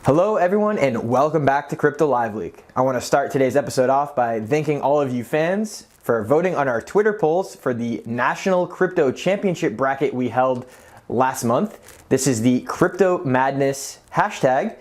Hello everyone and welcome back to CryptoLiveLeak. I want to start today's episode off by thanking all of you fans for voting on our Twitter polls for the National Crypto Championship bracket we held last month. This is the Crypto Madness hashtag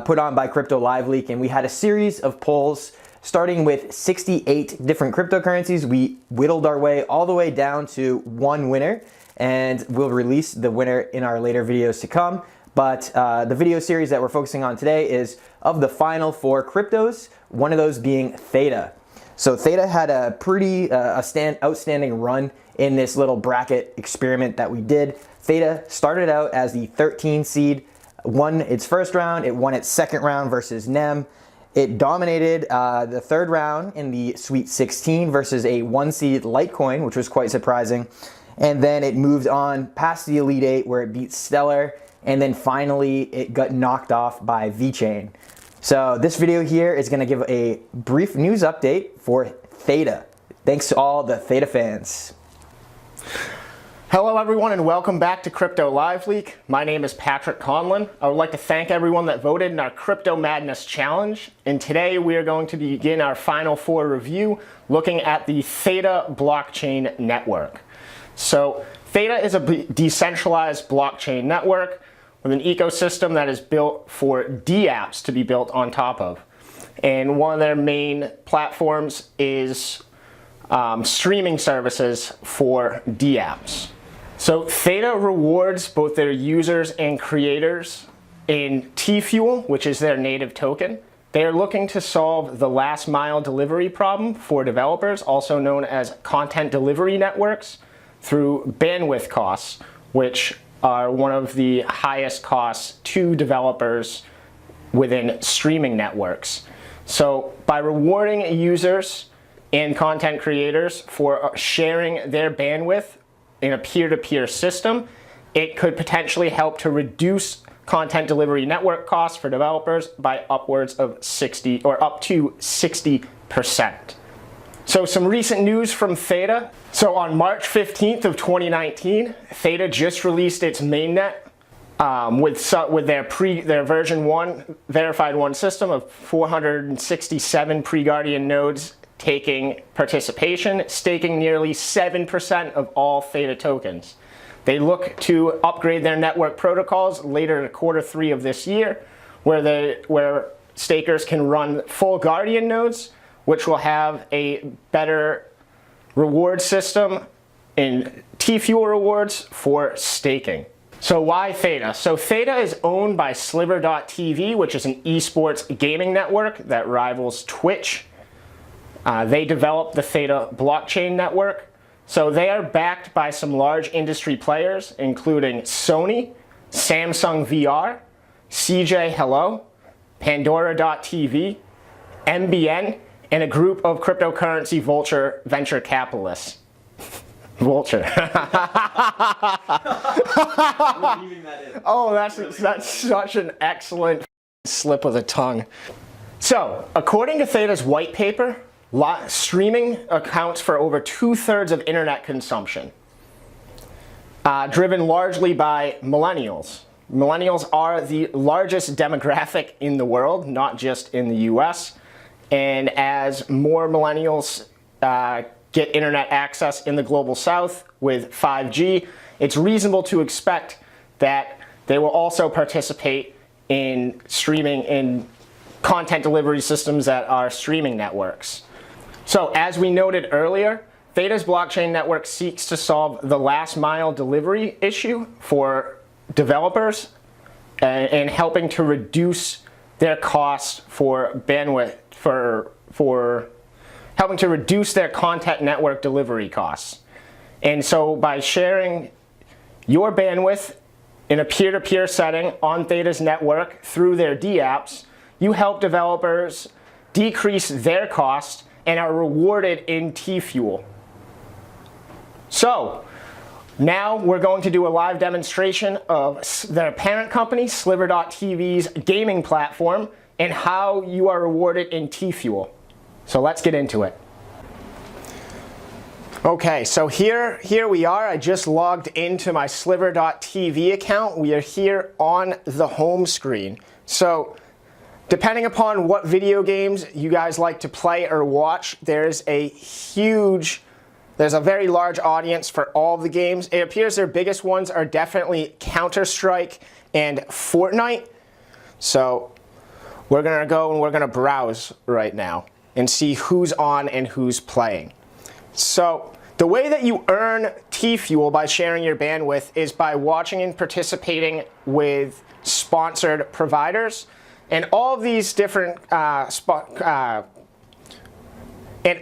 put on by CryptoLiveLeak, and we had a series of polls starting with 68 different cryptocurrencies. We whittled our way all the way down to one winner, and we'll release the winner in our later videos to come. But the video series that we're focusing on today is of the final four cryptos, one of those being THETA. So THETA had a pretty outstanding run in this little bracket experiment that we did. THETA started out as the 13 seed, won its first round, it won its second round versus NEM. It dominated the third round in the Sweet 16 versus a 1 seed Litecoin, which was quite surprising. And then it moved on past the Elite 8 where it beat Stellar. And then finally, it got knocked off by VeChain. So this video here is going to give a brief news update for THETA. Thanks to all the THETA fans. Hello everyone and welcome back to CryptoLiveLeak. My name is Patrick Conlon. I would like to thank everyone that voted in our Crypto Madness Challenge. And today we are going to begin our Final Four review looking at the THETA blockchain network. So THETA is a decentralized blockchain network with an ecosystem that is built for dApps to be built on top of. And one of their main platforms is streaming services for dApps. So THETA rewards both their users and creators in T-Fuel, which is their native token. They are looking to solve the last mile delivery problem for developers, also known as content delivery networks, through bandwidth costs, which are one of the highest costs to developers within streaming networks. So by rewarding users and content creators for sharing their bandwidth in a peer-to-peer system, it could potentially help to reduce content delivery network costs for developers by upwards of 60 or up to 60%. So some recent news from THETA. So on March 15th of 2019, THETA just released its mainnet with their version 1 verified 1 system of 467 pre-Guardian nodes taking participation, staking nearly 7% of all THETA tokens. They look to upgrade their network protocols later in Q3 of this year, where stakers can run full Guardian nodes, which will have a better reward system in T-Fuel rewards for staking. So why THETA? So THETA is owned by Sliver.tv, which is an esports gaming network that rivals Twitch. They developed the THETA blockchain network. So they are backed by some large industry players, including Sony, Samsung VR, CJ Hello, Pandora.tv, MBN, and a group of cryptocurrency vulture venture capitalists. Vulture. Oh, that's such an excellent slip of the tongue. So, according to THETA's white paper, streaming accounts for over 2/3 of internet consumption, driven largely by millennials. Millennials are the largest demographic in the world, not just in the US. And as more millennials get internet access in the global south with 5G, it's reasonable to expect that they will also participate in streaming in content delivery systems that are streaming networks. So as we noted earlier, THETA's blockchain network seeks to solve the last mile delivery issue for developers and helping to reduce their costs for bandwidth, for helping to reduce their content network delivery costs. And so by sharing your bandwidth in a peer-to-peer setting on THETA's network through their dApps, you help developers decrease their costs and are rewarded in T-Fuel. So now we're going to do a live demonstration of their parent company, Sliver.tv's gaming platform, and how you are rewarded in T-Fuel. So let's get into it. Okay, so here we are. I just logged into my sliver.tv account. We are here on the home screen. So depending upon what video games you guys like to play or watch, there's a very large audience for all of the games. It appears their biggest ones are definitely Counter-Strike and Fortnite. So we're gonna go and we're gonna browse right now and see who's on and who's playing. So the way that you earn T-Fuel by sharing your bandwidth is by watching and participating with sponsored providers. And all of these different and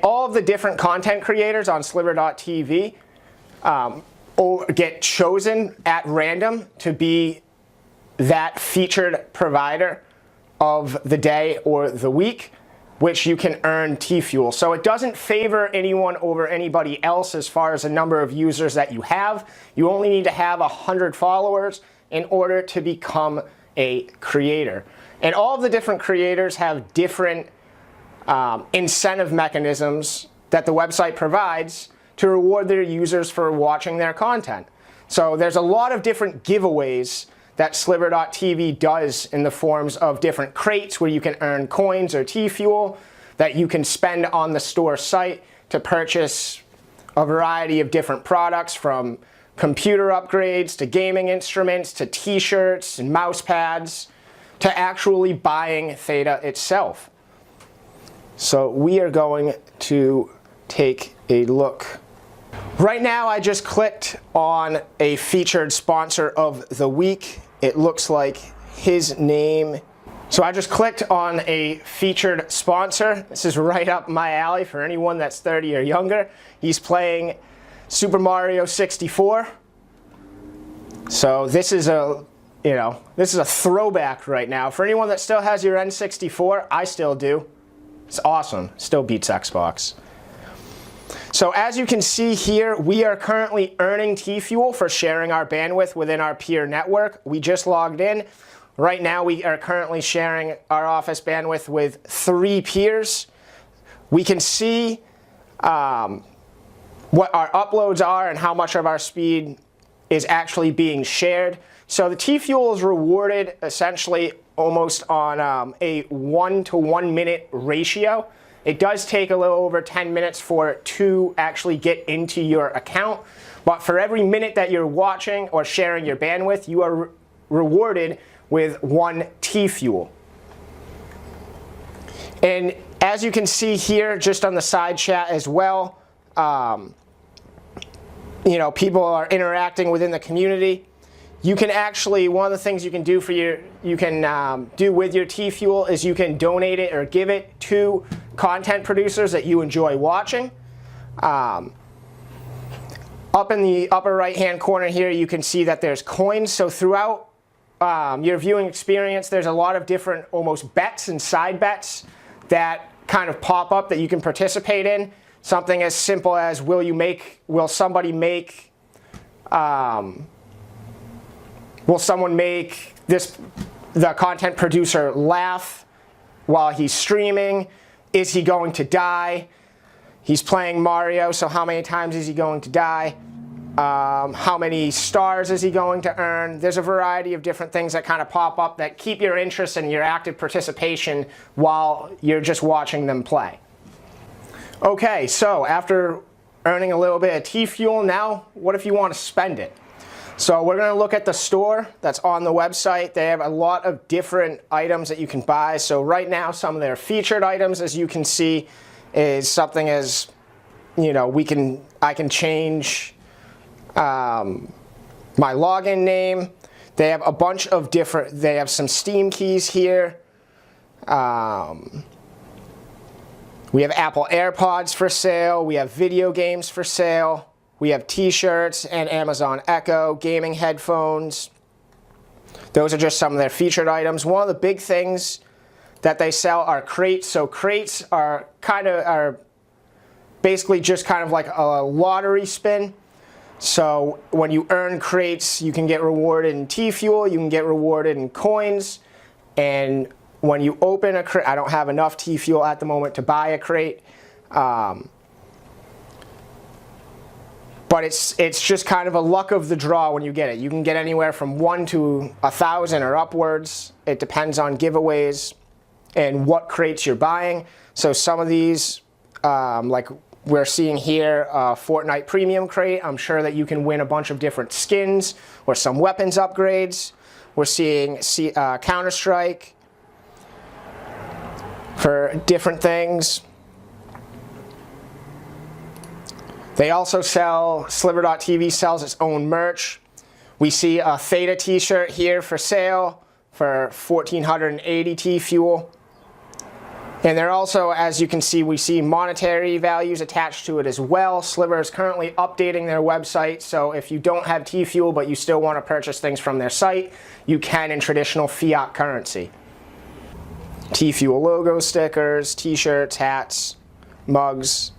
all of the different content creators on sliver.tv get chosen at random to be that featured provider of the day or the week, which you can earn T-Fuel. So it doesn't favor anyone over anybody else as far as the number of users that you have. You only need to have 100 followers in order to become a creator. And all of the different creators have different incentive mechanisms that the website provides to reward their users for watching their content. So there's a lot of different giveaways that sliver.tv does in the forms of different crates where you can earn coins or T-Fuel that you can spend on the store site to purchase a variety of different products, from computer upgrades to gaming instruments to t-shirts and mouse pads to actually buying THETA itself. So we are going to take a look. Right now I just clicked on a featured sponsor of the week. It looks like his name. So I just clicked on a featured sponsor. This is right up my alley for anyone that's 30 or younger. He's playing Super Mario 64. So this is a throwback right now. For anyone that still has your N64, I still do. It's awesome. Still beats Xbox. So as you can see here, we are currently earning T-Fuel for sharing our bandwidth within our peer network. We just logged in. Right now we are currently sharing our office bandwidth with 3 peers. We can see what our uploads are and how much of our speed is actually being shared. So the T-Fuel is rewarded essentially almost on a 1 to 1 minute ratio. It does take a little over 10 minutes for it to actually get into your account. But for every minute that you're watching or sharing your bandwidth, you are rewarded with 1 T-Fuel. And as you can see here, just on the side chat as well, people are interacting within the community. You can actually, one of the things you can do do with your T-Fuel is you can donate it or give it to content producers that you enjoy watching. Up in the upper right-hand corner here, you can see that there's coins. So throughout your viewing experience, there's a lot of different almost bets and side bets that kind of pop up that you can participate in. Something as simple as will someone make the content producer laugh while he's streaming? Is he going to die? He's playing Mario, so how many times is he going to die? How many stars is he going to earn? There's a variety of different things that kind of pop up that keep your interest and your active participation while you're just watching them play. Okay, so after earning a little bit of T-Fuel, now what if you want to spend it? So we're going to look at the store that's on the website. They have a lot of different items that you can buy. So right now, some of their featured items, as you can see, is something as, I can change my login name. They have a bunch of they have some Steam keys here. We have Apple AirPods for sale. We have video games for sale. We have t-shirts and Amazon Echo, gaming headphones. Those are just some of their featured items. One of the big things that they sell are crates. So crates are basically just kind of like a lottery spin. So when you earn crates, you can get rewarded in T-Fuel, you can get rewarded in coins, and when you open a crate, I don't have enough T-Fuel at the moment to buy a crate. But it's just kind of a luck of the draw when you get it. You can get anywhere from 1 to 1,000 or upwards. It depends on giveaways and what crates you're buying. So some of these, like we're seeing here, Fortnite Premium crate, I'm sure that you can win a bunch of different skins or some weapons upgrades. We're seeing Counter-Strike for different things. They also sell, Sliver.tv sells its own merch. We see a THETA t-shirt here for sale for 1,480 T-Fuel. And they're also, as you can see, we see monetary values attached to it as well. Sliver is currently updating their website, so if you don't have T-Fuel but you still want to purchase things from their site, you can in traditional fiat currency. T-Fuel logo stickers, t-shirts, hats, mugs.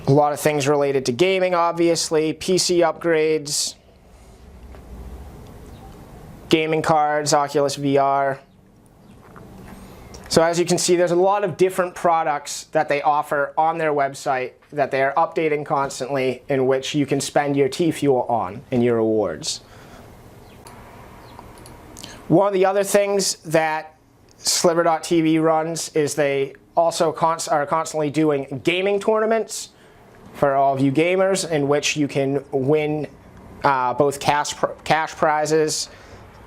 A lot of things related to gaming, obviously, PC upgrades, gaming cards, Oculus VR. So as you can see, there's a lot of different products that they offer on their website that they are updating constantly, in which you can spend your T-Fuel on in your rewards. One of the other things that Sliver.tv runs is they also are constantly doing gaming tournaments for all of you gamers, in which you can win both cash prizes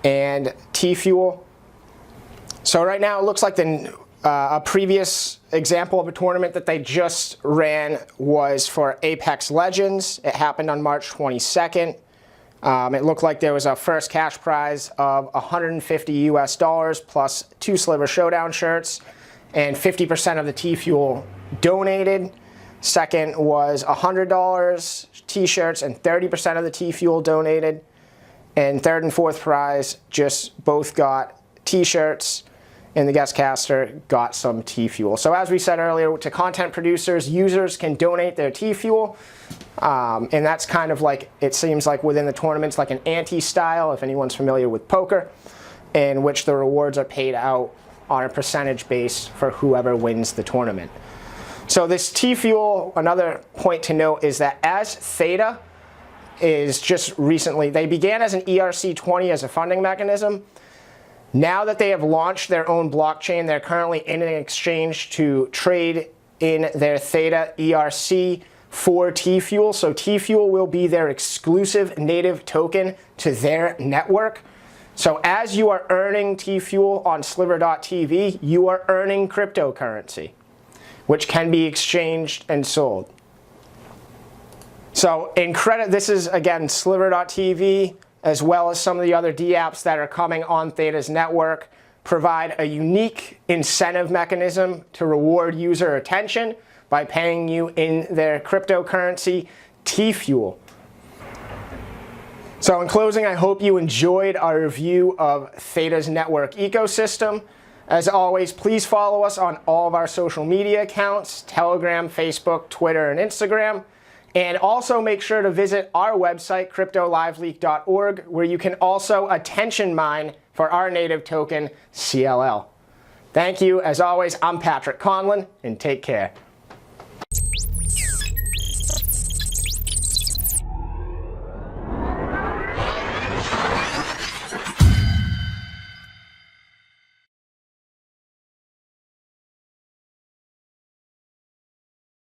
and T-Fuel. So right now it looks like a previous example of a tournament that they just ran was for Apex Legends. It happened on March 22nd. It looked like there was a first cash prize of $150 US plus 2 Sliver Showdown shirts and 50% of the T-Fuel donated. Second was $100 t-shirts and 30% of the T-Fuel donated. And third and fourth prize just both got t-shirts, and the guest caster got some T-Fuel. So as we said earlier, to content producers, users can donate their T-Fuel. And that's kind of like, it seems like within the tournaments, like an ante style, if anyone's familiar with poker, in which the rewards are paid out on a percentage base for whoever wins the tournament. So this T-Fuel, another point to note is that as THETA is just recently, they began as an ERC-20 as a funding mechanism. Now that they have launched their own blockchain, they're currently in an exchange to trade in their THETA ERC for T-Fuel. So T-Fuel will be their exclusive native token to their network. So as you are earning T-Fuel on Sliver.tv, you are earning cryptocurrency, which can be exchanged and sold. So in credit, this is again Sliver.tv, as well as some of the other D-apps that are coming on THETA's network, provide a unique incentive mechanism to reward user attention by paying you in their cryptocurrency, T-Fuel. So in closing, I hope you enjoyed our review of THETA's network ecosystem. As always, please follow us on all of our social media accounts, Telegram, Facebook, Twitter, and Instagram. And also make sure to visit our website, CryptoLiveLeak.org, where you can also attention mine for our native token, CLL. Thank you. As always, I'm Patrick Conlon, and take care.